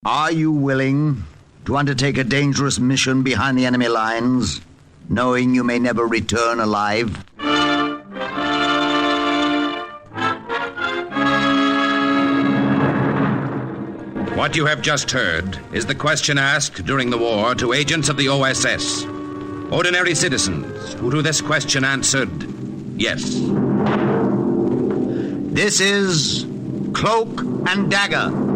Are you willing to undertake a dangerous mission behind the enemy lines, knowing you may never return alive? What you have just heard is the question asked during the war to agents of the OSS. Ordinary citizens who to this question answered, yes. This is Cloak and Dagger.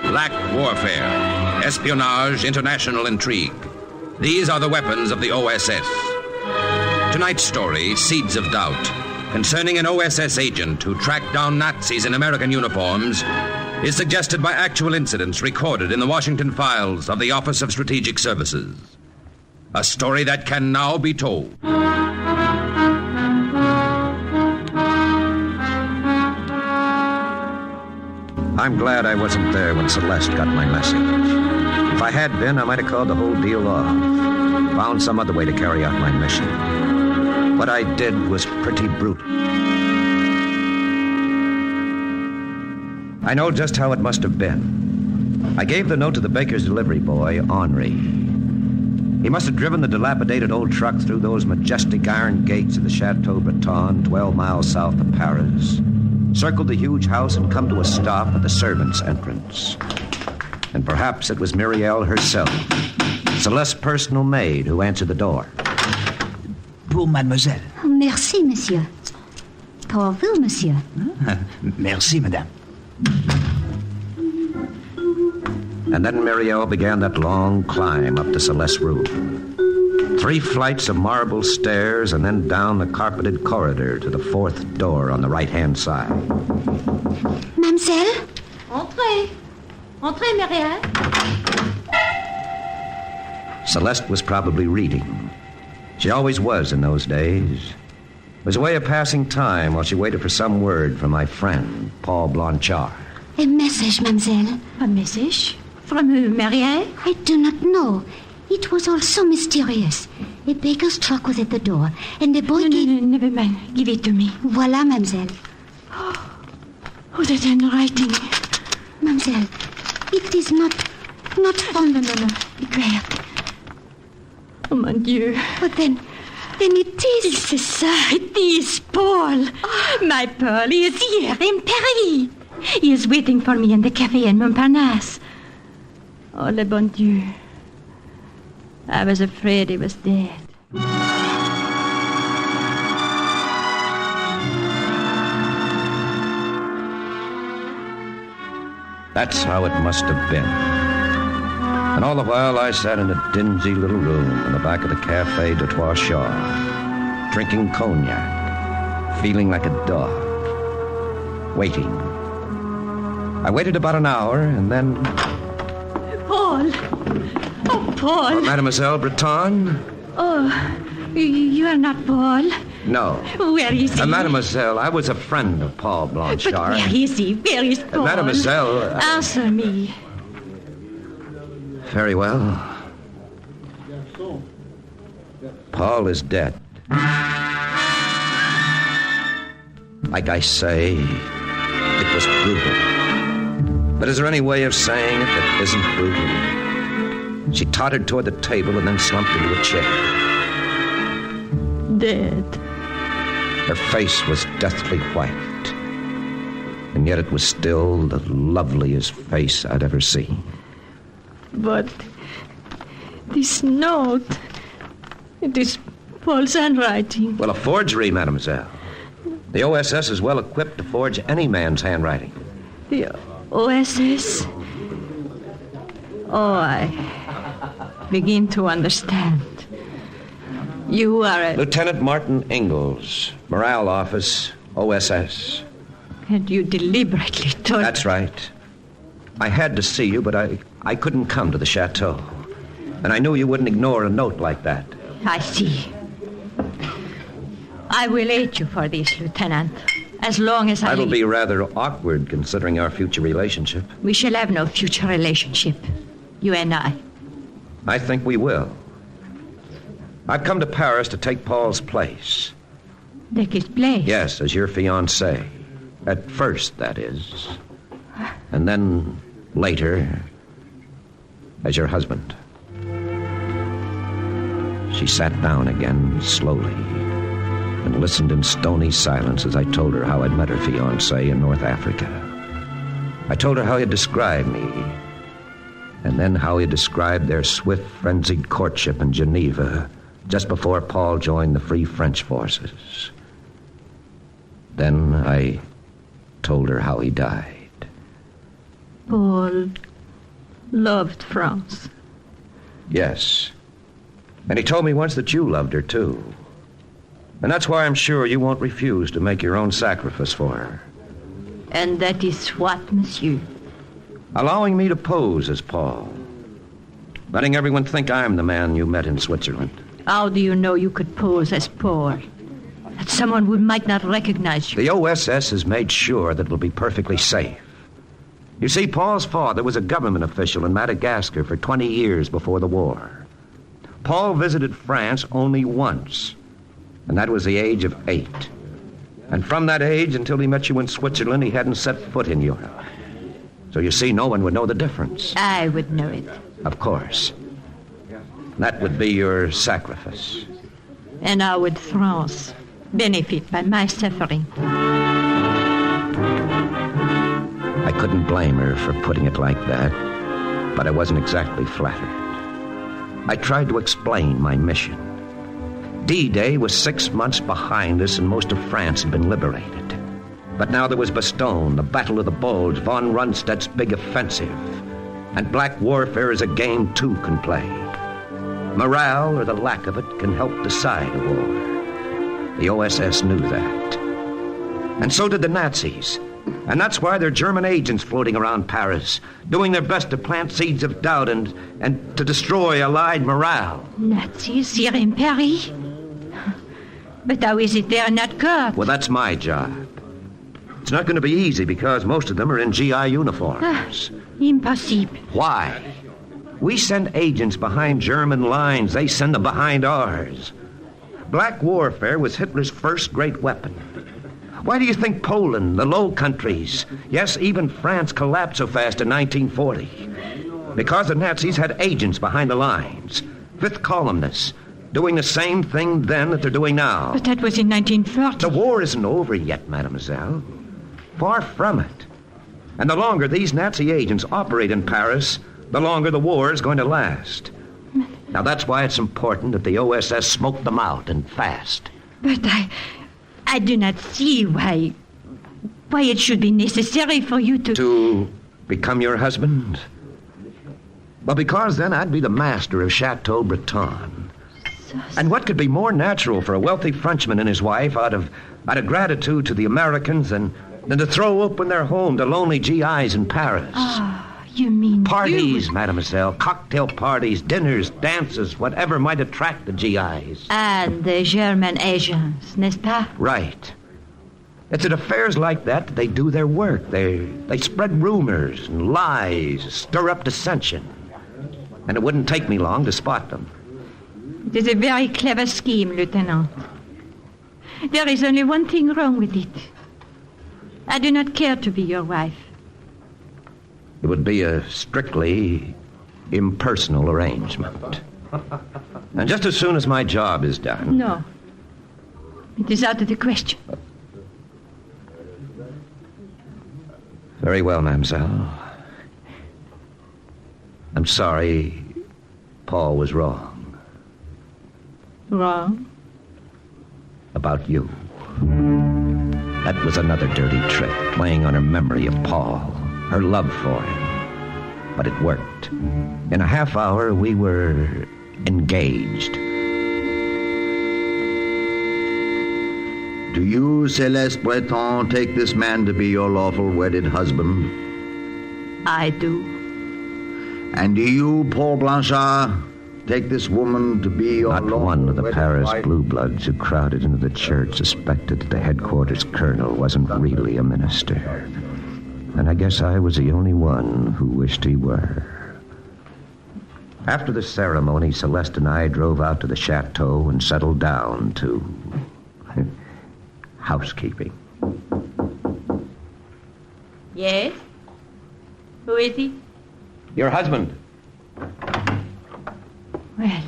Black warfare, espionage, international intrigue. These are the weapons of the OSS. Tonight's story, Seeds of Doubt, concerning an OSS agent who tracked down Nazis in American uniforms, is suggested by actual incidents recorded in the Washington files of the Office of Strategic Services. A story that can now be told. I'm glad I wasn't there when Celeste got my message. If I had been, I might have called the whole deal off. Found some other way to carry out my mission. What I did was pretty brutal. I know just how it must have been. I gave the note to the baker's delivery boy, Henri. He must have driven the dilapidated old truck through those majestic iron gates of the Chateau Breton, 12 miles south of Paris, circled the huge house and come to a stop at the servants' entrance. And perhaps it was Muriel herself, Celeste's personal maid, who answered the door. Pour mademoiselle. Oh, merci, monsieur. Pour vous, monsieur. Merci, madame. And then Muriel began that long climb up to Celeste's room. 3 flights of marble stairs and then down the carpeted corridor to the 4th door on the right-hand side. Mademoiselle? Entrez. Entrez, Muriel. Celeste was probably reading. She always was in those days. It was a way of passing time while she waited for some word from my friend, Paul Blanchard. A message, mademoiselle. A message? From Muriel? I do not know. It was all so mysterious. A baker's truck was at the door, and the boy gave... No, never mind. Give it to me. Voilà, mademoiselle. Oh, that handwriting. Mademoiselle, it is not from... No. Be quiet. Oh, mon Dieu. But then it is... C'est ça. It is Paul. My Paul. He is here in Paris. He is waiting for me in the cafe in Montparnasse. Oh, le bon Dieu. I was afraid he was dead. That's how it must have been. And all the while I sat in a dingy little room in the back of the Café de Trois Chars, drinking cognac, feeling like a dog, waiting. I waited about an hour, and then... Paul! Oh, Paul! Mademoiselle Breton? Oh, you are not Paul? No. Where is he? Mademoiselle, I was a friend of Paul Blanchard. But where is he? Where is Paul? Mademoiselle... Answer me. Very well. Paul is dead. Like I say, it was brutal. But is there any way of saying it that isn't brutal? She tottered toward the table and then slumped into a chair. Dead. Her face was deathly white. And yet it was still the loveliest face I'd ever seen. But this note, it is Paul's handwriting. Well, a forgery, mademoiselle. The OSS is well equipped to forge any man's handwriting. The OSS? Oh, I begin to understand. You are a... Lieutenant Martin Ingalls, Morale Office, OSS. And you deliberately told... That's right. I had to see you, but I couldn't come to the chateau. And I knew you wouldn't ignore a note like that. I see. I will aid you for this, Lieutenant. As long as I... That'll be rather awkward considering our future relationship. We shall have no future relationship. You and I. I think we will. I've come to Paris to take Paul's place. Take his place? Yes, as your fiancé. At first, that is. And then, later, as your husband. She sat down again, slowly, and listened in stony silence as I told her how I'd met her fiancé in North Africa. I told her how he had described me, and then how he described their swift, frenzied courtship in Geneva just before Paul joined the Free French forces. Then I told her how he died. Paul loved France. Yes. And he told me once that you loved her, too. And that's why I'm sure you won't refuse to make your own sacrifice for her. And that is what, monsieur? Allowing me to pose as Paul. Letting everyone think I'm the man you met in Switzerland. How do you know you could pose as Paul? That someone who might not recognize you. The OSS has made sure that it'll be perfectly safe. You see, Paul's father was a government official in Madagascar for 20 years before the war. Paul visited France only once, and that was the age of 8. And from that age until he met you in Switzerland, he hadn't set foot in Europe. So you see, no one would know the difference. I would know it. Of course. That would be your sacrifice. And how would France benefit by my suffering? I couldn't blame her for putting it like that, but I wasn't exactly flattered. I tried to explain my mission. D-Day was 6 months behind us and most of France had been liberated. But now there was Bastogne, the Battle of the Bulge, von Rundstedt's big offensive. And black warfare is a game two can play. Morale, or the lack of it, can help decide a war. The OSS knew that. And so did the Nazis. And that's why there are German agents floating around Paris, doing their best to plant seeds of doubt and to destroy Allied morale. Nazis here in Paris? But how is it they're not caught? Well, that's my job. It's not going to be easy because most of them are in GI uniforms. Impossible. Why? We send agents behind German lines. They send them behind ours. Black warfare was Hitler's first great weapon. Why do you think Poland, the Low Countries, yes, even France collapsed so fast in 1940? Because the Nazis had agents behind the lines, fifth columnists, doing the same thing then that they're doing now. But that was in 1940. The war isn't over yet, mademoiselle. Far from it. And the longer these Nazi agents operate in Paris, the longer the war is going to last. Now, that's why it's important that the OSS smoke them out and fast. But I do not see why it should be necessary for you to... To become your husband? Well, because then I'd be the master of Chateau Breton. And what could be more natural for a wealthy Frenchman and his wife out of gratitude to the Americans than to throw open their home to lonely GIs in Paris? You mean... Parties, mademoiselle. Cocktail parties, dinners, dances, whatever might attract the GIs. And the German agents, n'est-ce pas? Right. It's at affairs like that they do their work. They spread rumors and lies, stir up dissension. And it wouldn't take me long to spot them. It is a very clever scheme, Lieutenant. There is only one thing wrong with it. I do not care to be your wife. It would be a strictly impersonal arrangement. And just as soon as my job is done... No. It is out of the question. Very well, mademoiselle. I'm sorry Paul was wrong. Wrong? About you. That was another dirty trick, playing on her memory of Paul, her love for him. But it worked. In a half hour, we were engaged. Do you, Celeste Breton, take this man to be your lawful wedded husband? I do. And do you, Paul Blanchard, take this woman to be your Not one of the Paris blue bloods who crowded into the church suspected that the headquarters colonel wasn't really a minister. And I guess I was the only one who wished he were. After the ceremony, Celeste and I drove out to the chateau and settled down to housekeeping. Yes? Who is he? Your husband. Well,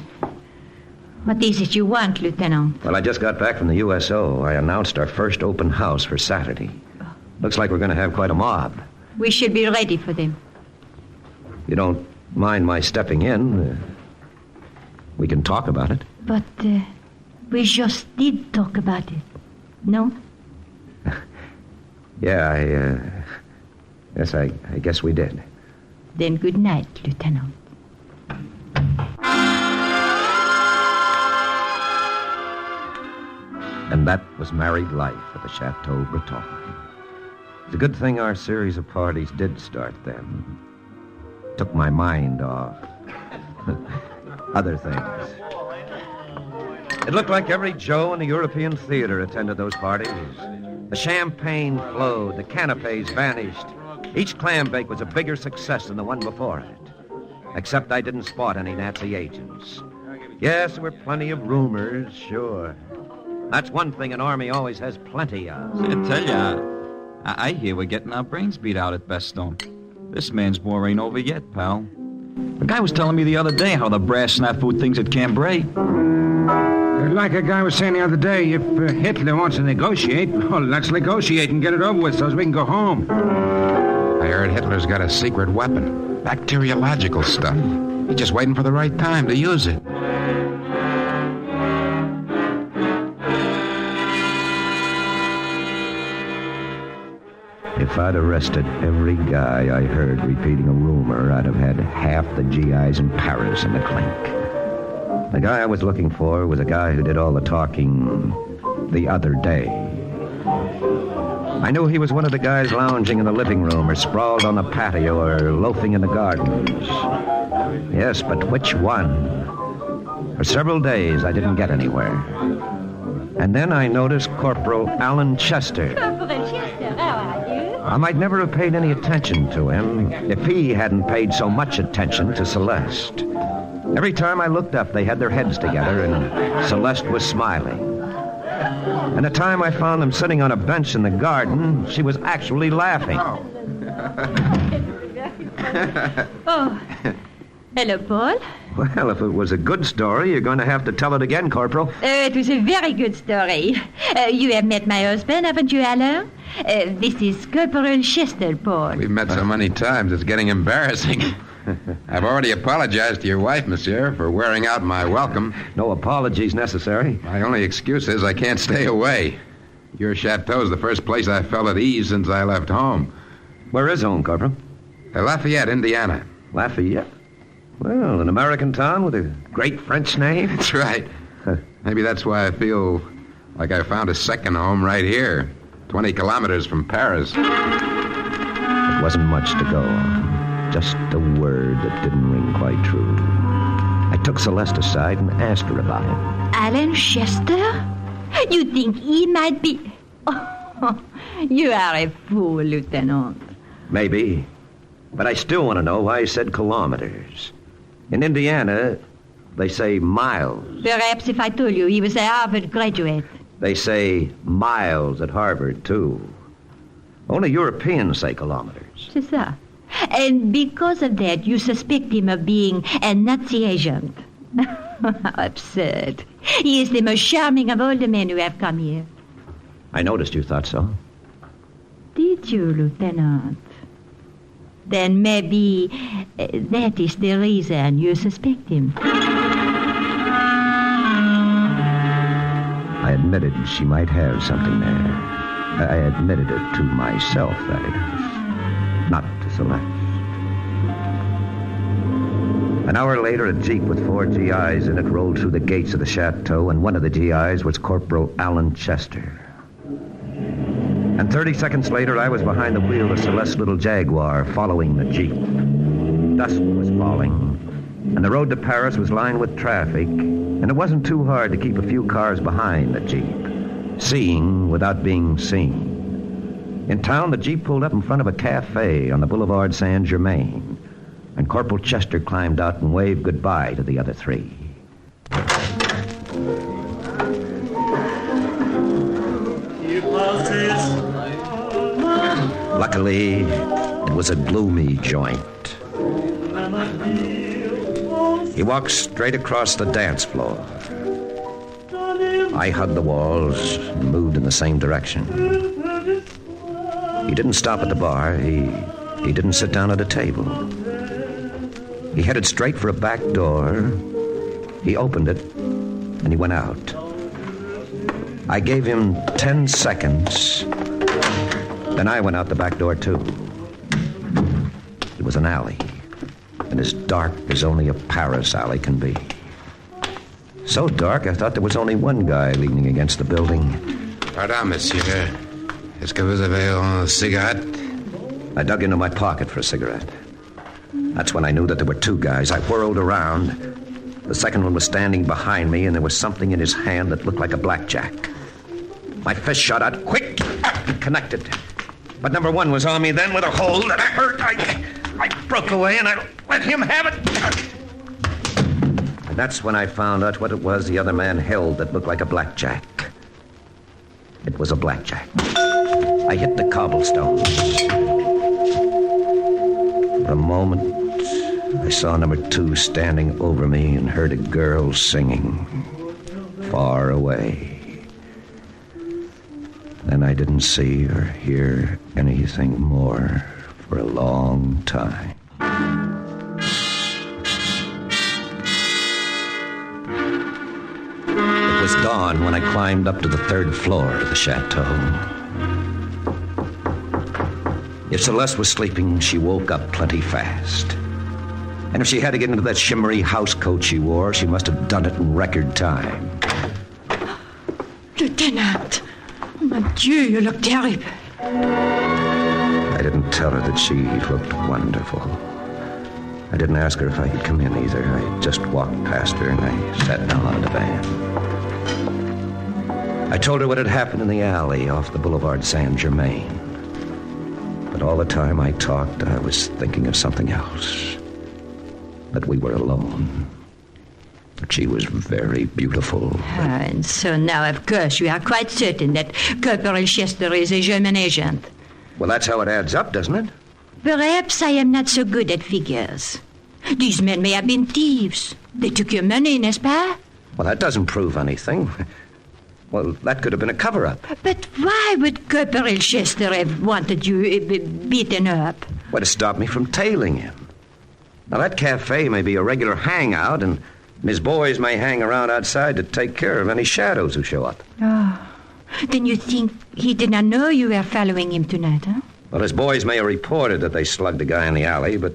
what is it you want, Lieutenant? Well, I just got back from the USO. I announced our first open house for Saturday. Looks like we're going to have quite a mob. We should be ready for them. You don't mind my stepping in? We can talk about it. But we just did talk about it. No? Yeah, yes, I guess we did. Then good night, Lieutenant. And that was married life at the Chateau Breton. It's a good thing our series of parties did start then. Took my mind off other things. It looked like every Joe in the European theater attended those parties. The champagne flowed, the canapes vanished. Each clam bake was a bigger success than the one before it. Except I didn't spot any Nazi agents. Yes, there were plenty of rumors, sure. That's one thing an army always has plenty of. I tell ya, I hear we're getting our brains beat out at Bastogne. This man's war ain't over yet, pal. The guy was telling me the other day how the brass snafu thinks at Cambrai. Like a guy was saying the other day, if Hitler wants to negotiate, well, let's negotiate and get it over with so we can go home. I heard Hitler's got a secret weapon. Bacteriological stuff. He's just waiting for the right time to use it. If I'd arrested every guy I heard repeating a rumor, I'd have had half the GIs in Paris in the clink. The guy I was looking for was a guy who did all the talking the other day. I knew he was one of the guys lounging in the living room or sprawled on the patio or loafing in the gardens. Yes, but which one? For several days, I didn't get anywhere. And then I noticed Corporal Alan Chester. Corporal Chester, how are you? I might never have paid any attention to him if he hadn't paid so much attention to Celeste. Every time I looked up, they had their heads together, and Celeste was smiling. And the time I found them sitting on a bench in the garden, she was actually laughing. Oh, hello, Paul. Well, if it was a good story, you're going to have to tell it again, Corporal. It was a very good story. You have met my husband, haven't you, Alain? This is Corporal Chester, Paul. We've met so many times, it's getting embarrassing. I've already apologized to your wife, monsieur, for wearing out my welcome. No apologies necessary. My only excuse is I can't stay away. Your chateau's the first place I felt at ease since I left home. Where is home, Corporal? Lafayette, Indiana. Lafayette? Well, an American town with a great French name. That's right. Maybe that's why I feel like I found a second home right here, 20 kilometers from Paris. It wasn't much to go on. Just a word that didn't ring quite true. I took Celeste aside and asked her about him. Alan Chester? You think he might be... Oh, you are a fool, Lieutenant. Maybe. But I still want to know why he said kilometers. In Indiana, they say miles. Perhaps if I told you he was a Harvard graduate. They say miles at Harvard, too. Only Europeans say kilometers. C'est ça. And because of that, you suspect him of being a Nazi agent. Absurd. He is the most charming of all the men who have come here. I noticed you thought so. Did you, Lieutenant? Then maybe that is the reason you suspect him. I admitted she might have something there. I admitted it to myself, that is. Not to Celeste. An hour later, a jeep with 4 GIs in it rolled through the gates of the chateau, and one of the GIs was Corporal Alan Chester. And 30 seconds later, I was behind the wheel of Celeste's little Jaguar, following the jeep. Dusk was falling, And the road to Paris was lined with traffic, and it wasn't too hard to keep a few cars behind the Jeep, seeing without being seen. In town, the Jeep pulled up in front of a cafe on the Boulevard Saint-Germain, and Corporal Chester climbed out and waved goodbye to the other three. Luckily, it was a gloomy joint. He walked straight across the dance floor. I hugged the walls and moved in the same direction. He didn't stop at the bar. He didn't sit down at a table. He headed straight for a back door. He opened it, and he went out. I gave him 10 seconds. Then I went out the back door, too. It was an alley, and as dark as only a Paris alley can be. So dark, I thought there was only one guy leaning against the building. Pardon, monsieur. Est-ce que vous avez une cigarette? I dug into my pocket for a cigarette. That's when I knew that there were two guys. I whirled around. The second one was standing behind me, and there was something in his hand that looked like a blackjack. My fist shot out quick and connected. But number one was on me then with a hold, and I hurt. I broke away, and I let him have it. And that's when I found out what it was the other man held that looked like a blackjack. It was a blackjack. I hit the cobblestones. For a moment, I saw number two standing over me and heard a girl singing far away. Then I didn't see or hear anything more for a long time. It was dawn when I climbed up to the third floor of the chateau. If Celeste was sleeping, she woke up plenty fast. And if she had to get into that shimmery house coat she wore, she must have done it in record time. Lieutenant! Oh, mon Dieu, you look terrible. I didn't tell her that she looked wonderful. I didn't ask her if I could come in either. I just walked past her and I sat down on the divan. I told her what had happened in the alley off the Boulevard Saint-Germain. But all the time I talked, I was thinking of something else. That we were alone. That she was very beautiful. And so now, of course, you are quite certain that Corporal Chester is a German agent. Well, that's how it adds up, doesn't it? Perhaps I am not so good at figures. These men may have been thieves. They took your money, n'est-ce pas? Well, that doesn't prove anything. Well, that could have been a cover-up. But why would Corporal Chester have wanted you beaten up? Well, to stop me from tailing him. Now, that cafe may be a regular hangout, and his boys may hang around outside to take care of any shadows who show up. Oh, then you think he did not know you were following him tonight, huh? Well, his boys may have reported that they slugged a guy in the alley, but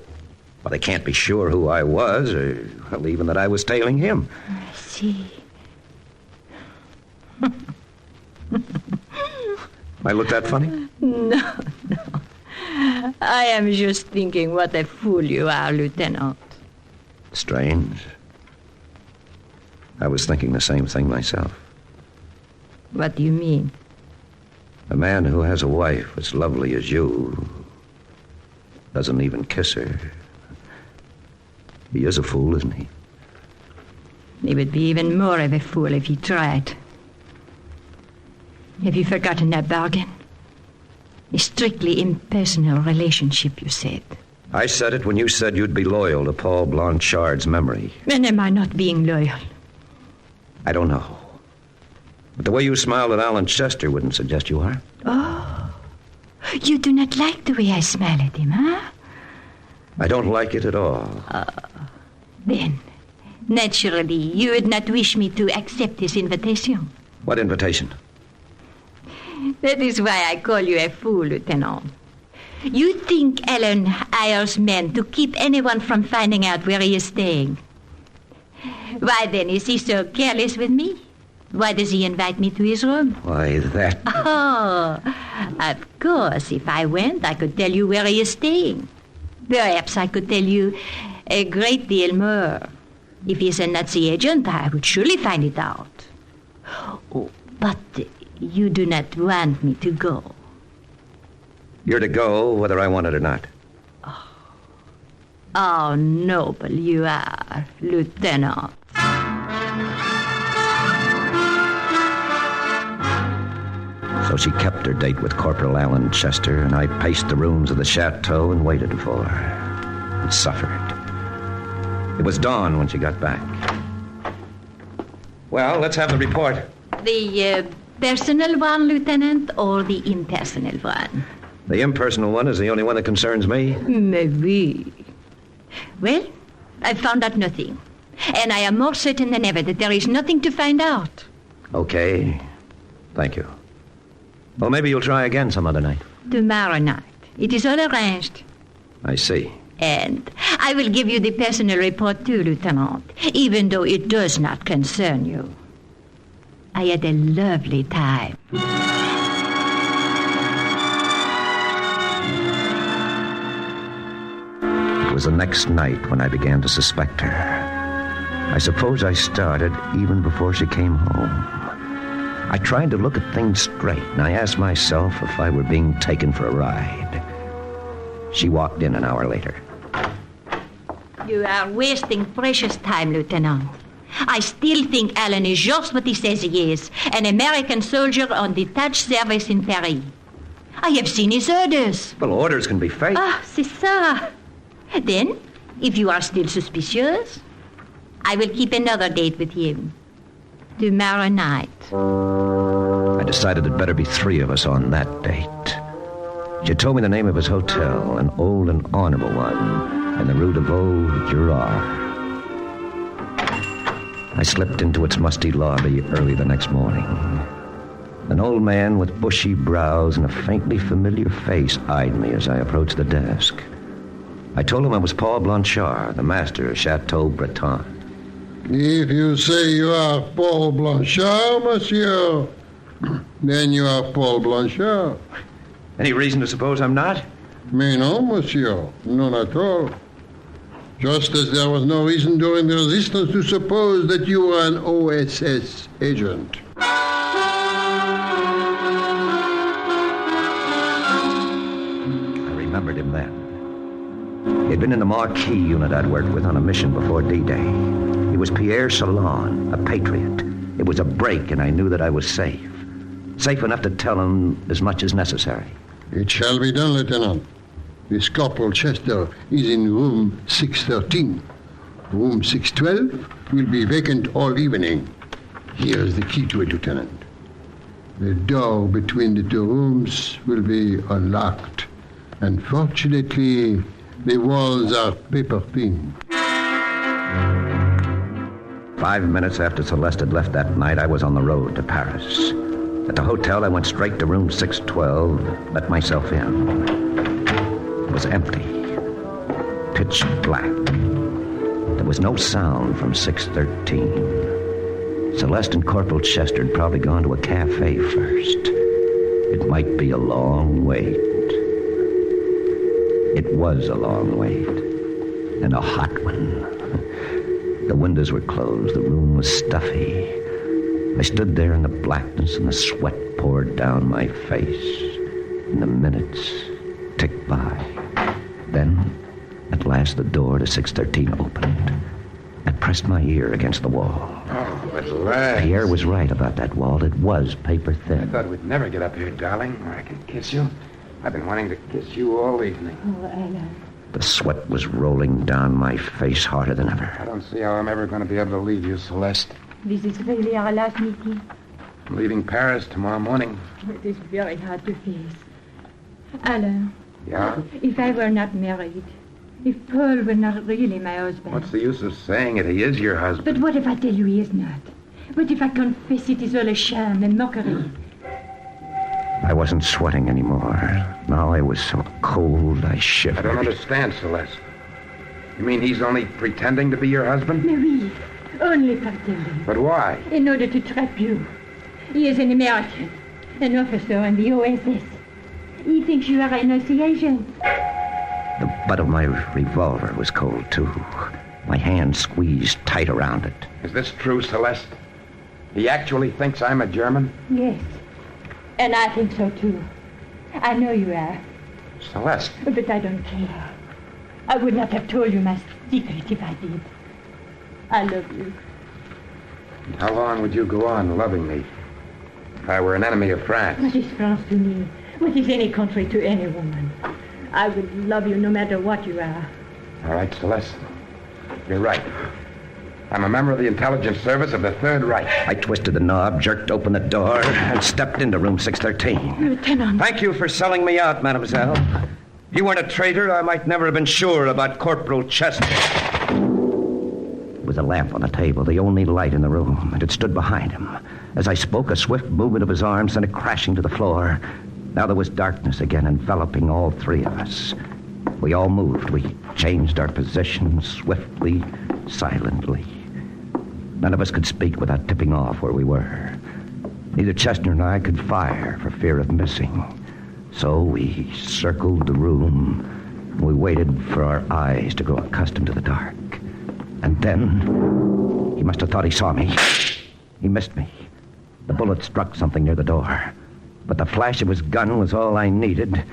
well, they can't be sure who I was, or well, even that I was tailing him. I see. I look that funny? No. I am just thinking what a fool you are, Lieutenant. Strange. I was thinking the same thing myself. What do you mean? A man who has a wife as lovely as you doesn't even kiss her. He is a fool, isn't he? He would be even more of a fool if he tried. Have you forgotten that bargain? A strictly impersonal relationship, you said. I said it when you said you'd be loyal to Paul Blanchard's memory. And am I not being loyal? I don't know. But the way you smiled at Alan Chester wouldn't suggest you are. Oh, you do not like the way I smile at him, huh? I don't like it at all. Then, naturally, you would not wish me to accept this invitation. What invitation? That is why I call you a fool, Lieutenant. You think Alan hires men to keep anyone from finding out where he is staying. Why then is he so careless with me? Why does he invite me to his room? Why, that... Oh, of course, if I went, I could tell you where he is staying. Perhaps I could tell you A great deal more. If he's a Nazi agent, I would surely find it out. Oh, but you do not want me to go. You're to go whether I want it or not. How noble you are, Lieutenant. So she kept her date with Corporal Alan Chester, and I paced the rooms of the chateau and waited for her. And suffered. It was dawn when she got back. Well, let's have the report. The personal one, Lieutenant, or the impersonal one? The impersonal one is the only one that concerns me. Maybe. Well, I've found out nothing. And I am more certain than ever that there is nothing to find out. Okay. Thank you. Well, maybe you'll try again some other night. Tomorrow night. It is all arranged. I see. And I will give you the personal report too, Lieutenant, even though it does not concern you. I had a lovely time. It was the next night when I began to suspect her. I suppose I started even before she came home. I tried to look at things straight, and I asked myself if I were being taken for a ride. She walked in an hour later. You are wasting precious time, Lieutenant. I still think Alan is just what he says he is, an American soldier on detached service in Paris. I have seen his orders. Well, orders can be fake. Ah, c'est ça. Then, if you are still suspicious, I will keep another date with him. Tomorrow night. I decided it'd better be three of us on that date. She told me the name of his hotel, an old and honorable one, in the Rue de Vaud-Girard. I slipped into its musty lobby early the next morning. An old man with bushy brows and a faintly familiar face eyed me as I approached the desk. I told him I was Paul Blanchard, the master of Chateau Breton. If you say you are Paul Blanchard, monsieur, then you are Paul Blanchard. Any reason to suppose I'm not? Mais non, monsieur, none at all. Just as there was no reason during the resistance to suppose that you were an OSS agent. I remembered him then. He'd been in the Marquis unit I'd worked with on a mission before D-Day. He was Pierre Salon, a patriot. It was a break, and I knew that I was safe. Safe enough to tell him as much as necessary. It shall be done, Lieutenant. This Corporal Chester is in room 613. Room 612 will be vacant all evening. Here's the key to it, Lieutenant. The door between the two rooms will be unlocked. And fortunately, the walls are paper-thin. 5 minutes after Celeste had left that night, I was on the road to Paris. At the hotel, I went straight to room 612, let myself in. It was empty, pitch black. There was no sound from 613. Celeste and Corporal Chester had probably gone to a cafe first. It might be a long wait. It was a long wait, and a hot one. The windows were closed. The room was stuffy. I stood there in the blackness, and the sweat poured down my face. And the minutes ticked by. Then, at last, the door to 613 opened. I pressed my ear against the wall. Oh, at last. Pierre was right about that wall. It was paper thin. I thought we'd never get up here, darling, where I can kiss you. I've been wanting to kiss you all evening. Oh, Alan. The sweat was rolling down my face harder than ever. I don't see how I'm ever going to be able to leave you, Celeste. This is really our last meeting. I'm leaving Paris tomorrow morning. It is very hard to face. Alan. Yeah? If I were not married, if Paul were not really my husband. What's the use of saying it? He is your husband. But what if I tell you he is not? What if I confess it is all a sham and mockery? I wasn't sweating anymore. Now I was so cold I shivered. I don't understand, Celeste. You mean he's only pretending to be your husband? Oui, only pretending. But why? In order to trap you. He is an American, an officer in the OSS. He thinks you are an Nazi agent. The butt of my revolver was cold, too. My hand squeezed tight around it. Is this true, Celeste? He actually thinks I'm a German? Yes. And I think so, too. I know you are. Celeste. But I don't care. I would not have told you my secret if I did. I love you. How long would you go on loving me if I were an enemy of France? What is France to me? What is any country to any woman? I would love you no matter what you are. All right, Celeste. You're right. I'm a member of the intelligence service of the Third Reich. I twisted the knob, jerked open the door, and stepped into room 613. Lieutenant. Thank you for selling me out, mademoiselle. If you weren't a traitor, I might never have been sure about Corporal Chester. There was a lamp on the table, the only light in the room, and it stood behind him. As I spoke, a swift movement of his arm sent it crashing to the floor. Now there was darkness again, enveloping all three of us. We all moved. We changed our positions swiftly, silently. None of us could speak without tipping off where we were. Neither Chester nor I could fire for fear of missing. So we circled the room. We waited for our eyes to grow accustomed to the dark. And then, he must have thought he saw me. He missed me. The bullet struck something near the door. But the flash of his gun was all I needed.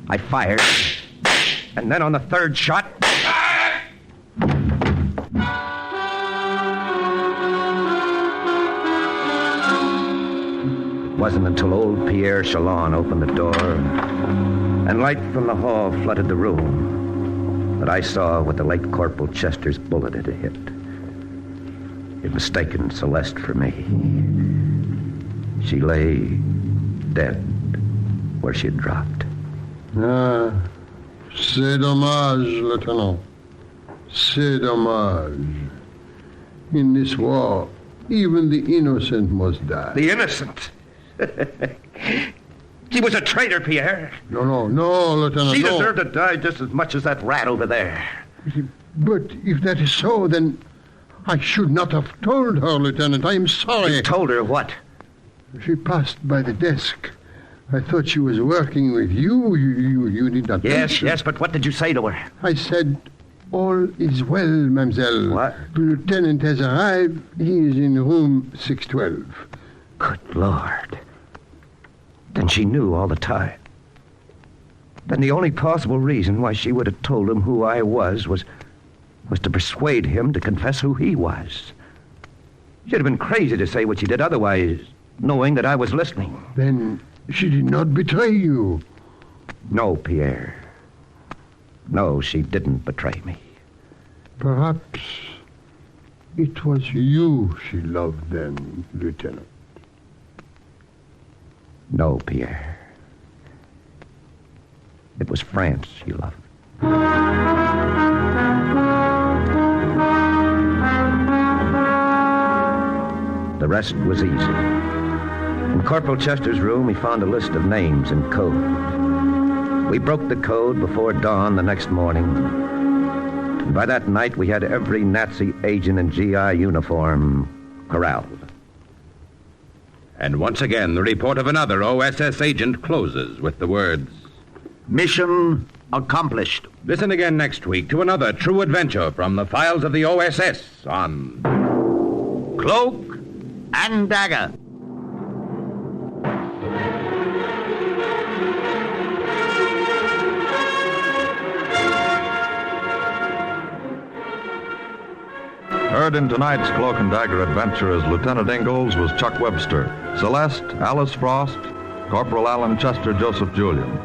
I fired. And then on the third shot... It wasn't until old Pierre Chalon opened the door and light from the hall flooded the room that I saw what the late Corporal Chester's bullet had hit. It mistaken Celeste for me. She lay dead where she had dropped. Ah, c'est dommage, Lieutenant. C'est dommage. In this war, even the innocent must die. The innocent? She was a traitor, Pierre. No, Lieutenant, She no. deserved to die just as much as that rat over there. But if that is so, then I should not have told her, Lieutenant. I am sorry. You told her what? She passed by the desk. I thought she was working with you. You did not mention. Yes, but what did you say to her? I said, all is well, mademoiselle. What? The lieutenant has arrived. He is in room 612. Good Lord. Then she knew all the time. Then the only possible reason why she would have told him who I was to persuade him to confess who he was. She'd have been crazy to say what she did otherwise, knowing that I was listening. Then she did not betray you. No, Pierre. No, she didn't betray me. Perhaps it was you she loved then, Lieutenant. No, Pierre. It was France she loved. The rest was easy. In Corporal Chester's room, we found a list of names and code. We broke the code before dawn the next morning. And by that night, we had every Nazi agent in GI uniform corralled. And once again, the report of another OSS agent closes with the words, Mission accomplished. Listen again next week to another true adventure from the files of the OSS on Cloak and Dagger. Heard in tonight's Cloak and Dagger adventure as Lieutenant Ingalls was Chuck Webster, Celeste, Alice Frost, Corporal Alan Chester, Joseph Julian.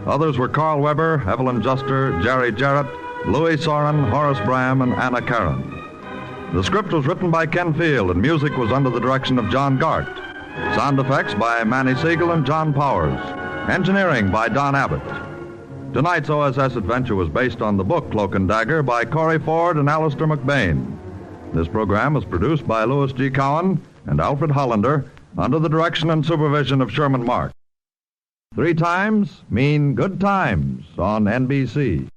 Others were Carl Weber, Evelyn Juster, Jerry Jarrett, Louis Soren, Horace Bram, and Anna Karen. The script was written by Ken Field, and music was under the direction of John Gart. Sound effects by Manny Siegel and John Powers. Engineering by Don Abbott. Tonight's OSS adventure was based on the book Cloak and Dagger by Corey Ford and Alistair McBain. This program was produced by Louis G. Cowan and Alfred Hollander under the direction and supervision of Sherman Mark. 3 times mean good times on NBC.